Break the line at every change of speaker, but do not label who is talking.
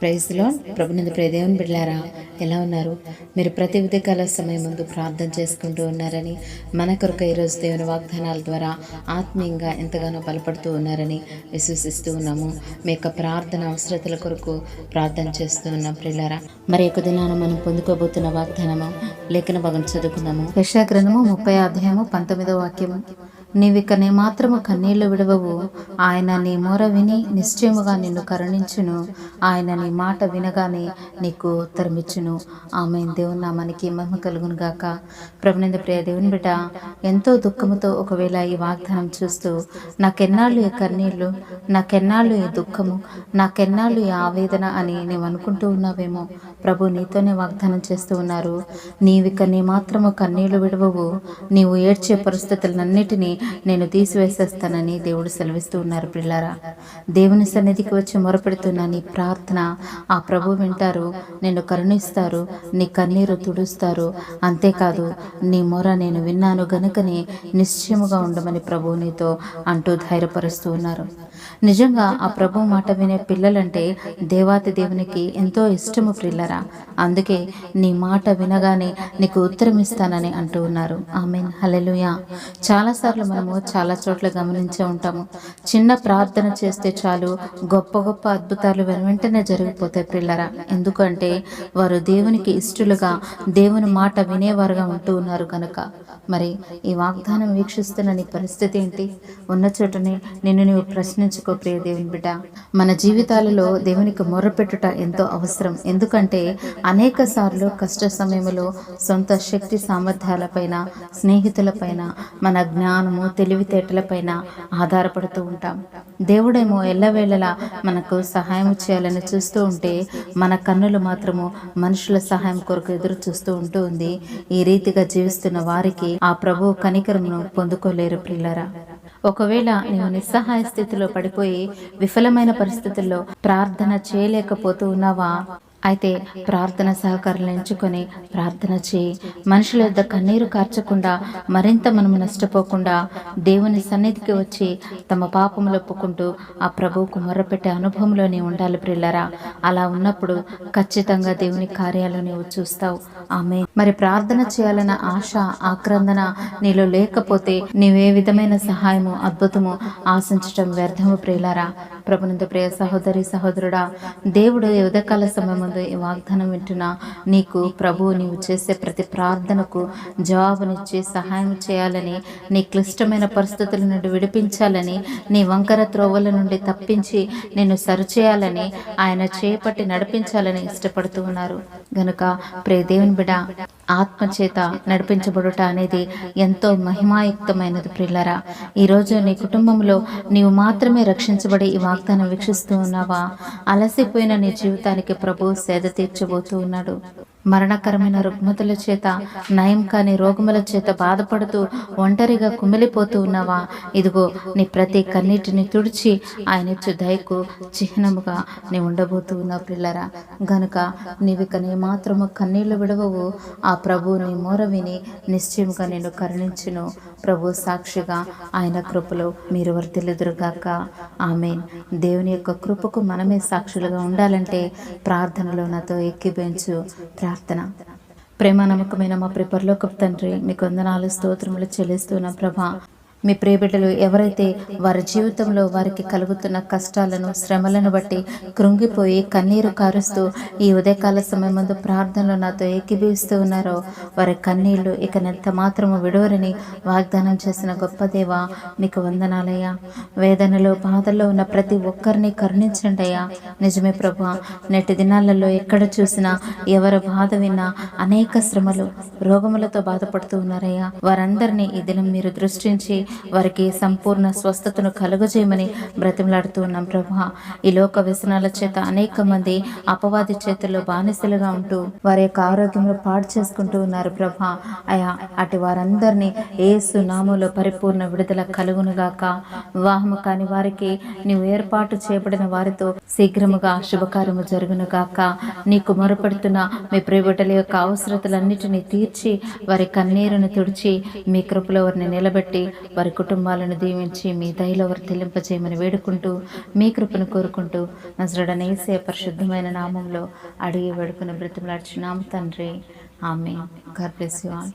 Praise lord. ప్రభునందు ప్రియ దేవుని బిడ్డలారా, ఎలా ఉన్నారు? మీరు ప్రతి ఉదయకాల సమయం ముందు ప్రార్థన చేసుకుంటూ ఉన్నారని, మన కొరకు ఈరోజు దేవుని వాగ్దానాల ద్వారా ఆత్మీయంగా ఎంతగానో బలపడుతూ ఉన్నారని విశ్వసిస్తూ ఉన్నాము. మీ యొక్క ప్రార్థన అవసరతల కొరకు ప్రార్థన చేస్తూ ఉన్నాం. ప్రియులారా, మరి యొక్క దినాన మనం పొందుకోబోతున్న వాగ్దానము లేఖన భాగం చదువుకుందాము. యెషయా గ్రంథము 30 వాక్యము. నీవిక నీ మాత్రము కన్నీళ్లు విడవవు. ఆయన నీ మొర విని నిశ్చయముగా నిన్ను కరుణించును. ఆయన నీ మాట వినగానే నీకు ఉత్తరమిచ్చును. ఆమేన్. దేవుని నామానికి మహిమ కలుగును గాక. ప్రభునందు ప్రియ దేవుని బిడ్డ, ఎంతో దుఃఖముతో ఒకవేళ ఈ వాగ్దానం చూస్తూ నాకెన్నాళ్ళు ఈ కన్నీళ్లు, నాకెన్నాళ్ళు ఈ దుఃఖము, నాకెన్నాళ్ళు ఈ ఆవేదన అని నీవు అనుకుంటూ ఉన్నావేమో. ప్రభు నీతోనే వాగ్దానం చేస్తూ ఉన్నారు. నీవిక నీ మాత్రము కన్నీళ్లు విడవవు. నీవు ఏడ్చే పరిస్థితులన్నిటినీ నేను తీసివేసేస్తానని దేవుడు సెలవిస్తూ ఉన్నారు. పిల్లారా, దేవుని సన్నిధికి వచ్చి మొరపెడుతున్న నీ ప్రార్థన ఆ ప్రభు వింటారు, నిన్ను కరుణిస్తారు, నీ కన్నీరు తుడుస్తారు. అంతేకాదు, నీ మొర నేను విన్నాను గనుకనే నిశ్చయముగా ఉండమని ప్రభు నీతో అంటూ ధైర్యపరుస్తూ ఉన్నారు. నిజంగా ఆ ప్రభు మాట వినే పిల్లలంటే దేవాతి దేవునికి ఎంతో ఇష్టము పిల్లరా. అందుకే నీ మాట వినగానే నీకు ఉత్తరం ఇస్తానని అంటూ ఉన్నారు. ఆమేన్. హల్లెలూయా. చాలాసార్లు మనము చాలా చోట్ల గమనించే ఉంటాము. చిన్న ప్రార్థన చేస్తే చాలు గొప్ప గొప్ప అద్భుతాలు వెంటనే జరిగిపోతాయి పిల్లరా. ఎందుకంటే వారు దేవునికి ఇష్టలుగా, దేవుని మాట వినేవారుగా ఉంటూ ఉన్నారు కనుక. మరి ఈ వాగ్దానం వీక్షిస్తున్న నీ పరిస్థితి ఏంటి? ఉన్న చోటనే నిన్ను నీవు ప్రశ్నించుకో ప్రియ దేవుని బిడ్డ. మన జీవితాలలో దేవునికి మొర్రపెట్టుట ఎంతో అవసరం. ఎందుకంటే అనేక సార్లు కష్ట సమయంలో సొంత శక్తి సామర్థ్యాలపైన, స్నేహితులపైన, మన జ్ఞానము తెలివితేటలపైన ఆధారపడుతూ ఉంటాం. దేవుడేమో ఎల్లవేళలా మనకు సహాయం చేయాలని చూస్తూ ఉంటే మన కన్నులు మాత్రము మనుషుల సహాయం కొరకు ఎదురు చూస్తూ ఉంటూ ఉంది. ఈ రీతిగా జీవిస్తున్న వారికి ఆ ప్రభు కనికరమును పొందుకోలేరు ప్రియులారా. ఒకవేళ నీవు నిస్సహాయ స్థితిలో పడిపోయి విఫలమైన పరిస్థితుల్లో ప్రార్థన చేయలేకపోతూ ఉన్నావా? అయితే ప్రార్థన సహకారాలు ఎంచుకొని ప్రార్థన చేయి. మనుషుల యొద్ద కన్నీరు కార్చకుండా, మరింత మనము నష్టపోకుండా దేవుని సన్నిధికి వచ్చి తమ పాపములు ఒప్పుకుంటూ ఆ ప్రభువుకు మొర్రపెట్టే అనుభవంలోనే ఉండాలి ప్రియులారా. అలా ఉన్నప్పుడు ఖచ్చితంగా దేవుని కార్యాలు నీవు చూస్తావు. ఆమేన్. మరి ప్రార్థన చేయాలన్న ఆశ, ఆక్రందన నీలో లేకపోతే నీవే విధమైన సహాయము, అద్భుతము ఆశించటం వ్యర్థము ప్రియులారా. ప్రభునందు ప్రియ సహోదరి సహోదరుడా, దేవుడు ఈ ఉదయకాల సమయం ఈ వాగ్దానం వింటున్నా నీకు ప్రభువు నీవు చేసే ప్రతి ప్రార్థనకు జవాబునిచ్చి సహాయం చేయాలని, నీ క్లిష్టమైన పరిస్థితుల నుండి విడిపించాలని, నీ వంకర త్రోవల నుండి తప్పించి నిన్ను సరిచేయాలని, ఆయన చేపట్టి నడిపించాలని ఇష్టపడుతూ ఉన్నారు. గనుక ప్రియ దేవుని బిడ్డ, ఆత్మచేత నడిపించబడుట అనేది ఎంతో మహిమాయుక్తమైనది ప్రియులారా. ఈరోజు నీ కుటుంబంలో నీవు మాత్రమే రక్షించబడి ఈ వాగ్దానం వీక్షిస్తూ ఉన్నావా? అలసిపోయిన నీ జీవితానికి ప్రభు సేద తీర్చబోతూ ఉన్నాడు. మరణకరమైన రుగ్మతల చేత, నయం కాని రోగముల చేత బాధపడుతూ ఒంటరిగా కుమిలిపోతూ ఉన్నావా? ఇదిగో నీ ప్రతి కన్నీటిని తుడిచి ఆయనిచ్చు దయకు చిహ్నముగా నీ ఉండబోతూ ఉన్నావు పిల్లరా. గనుక నీవిక నీ మాత్రము కన్నీళ్లు విడవవు. ఆ ప్రభు నీ మొర విని నిశ్చయముగా నిన్ను కరుణించును. ప్రభు సాక్షిగా ఆయన కృపలో మీరు వర్ధిల్లుదురుగాక. ఆమేన్. దేవుని యొక్క కృపకు మనమే సాక్షులుగా ఉండాలంటే ప్రార్థనలో నాతో ఎక్కిబెంచు. ప్రార్థన. ప్రేమ నమ్మకమైన మా పరలోకపు తండ్రి, మీకు వందనాలు, స్తోత్రములు చెల్లిస్తున్న ప్రభా. మీ ప్రియబిడ్డలు ఎవరైతే వారి జీవితంలో వారికి కలుగుతున్న కష్టాలను, శ్రమలను బట్టి కృంగిపోయి కన్నీరు కారుస్తూ ఈ ఉదయకాల సమయం ముందు ప్రార్థనలో నాతో ఏకీభవిస్తూ ఉన్నారో వారి కన్నీళ్లు ఇక ఎంత మాత్రము విడవరని వాగ్దానం చేసిన గొప్ప దేవా, మీకు వందనాలయ్యా. వేదనలో, బాధల్లో ఉన్న ప్రతి ఒక్కరిని కరుణించండి అయ్యా. నిజమే ప్రభా, నేటి దినాలలో ఎక్కడ చూసినా, ఎవరి బాధ విన్నా అనేక శ్రమలు, రోగములతో బాధపడుతూ ఉన్నారయ్యా. వారందరినీ ఈ దినం మీరు దృష్టించి వారికి సంపూర్ణ స్వస్థతను కలుగజేయమని బ్రతిమలాడుతూ ఉన్నాం ప్రభా. ఈ లోక వ్యసనాల చేత అనేక మంది అపవాది చేతుల్లో బానిసలుగా ఉంటూ వారి యొక్క ఆరోగ్యంలో పాడు చేసుకుంటూ ఉన్నారు ప్రభా. అయా, అటు వారందరినీ యేసు నామములో పరిపూర్ణ విడుదల కలుగునుగాక. వివాహము కాని వారికి నీవు ఏర్పాటు చేయబడిన వారితో శీఘ్రముగా శుభకార్యము జరుగునుగాక. నీకు మొరపెడుతున్న మీ ప్రియబిడ్డల యొక్క అవసరతలన్నిటినీ తీర్చి వారి కన్నీరును తుడిచి మీ కృపలో వారిని నిలబెట్టి వారి కుటుంబాలను దీవించి మీ దయలో వర్ధిల్లింపజేయమని వేడుకుంటూ మీ కృపను కోరుకుంటూ నజరేయుడైన యేసయ్య పరిశుద్ధమైన నామంలో అడిగి వేడుకుని బ్రతిమలాడుచున్నాము తండ్రి. Amen. God bless you all.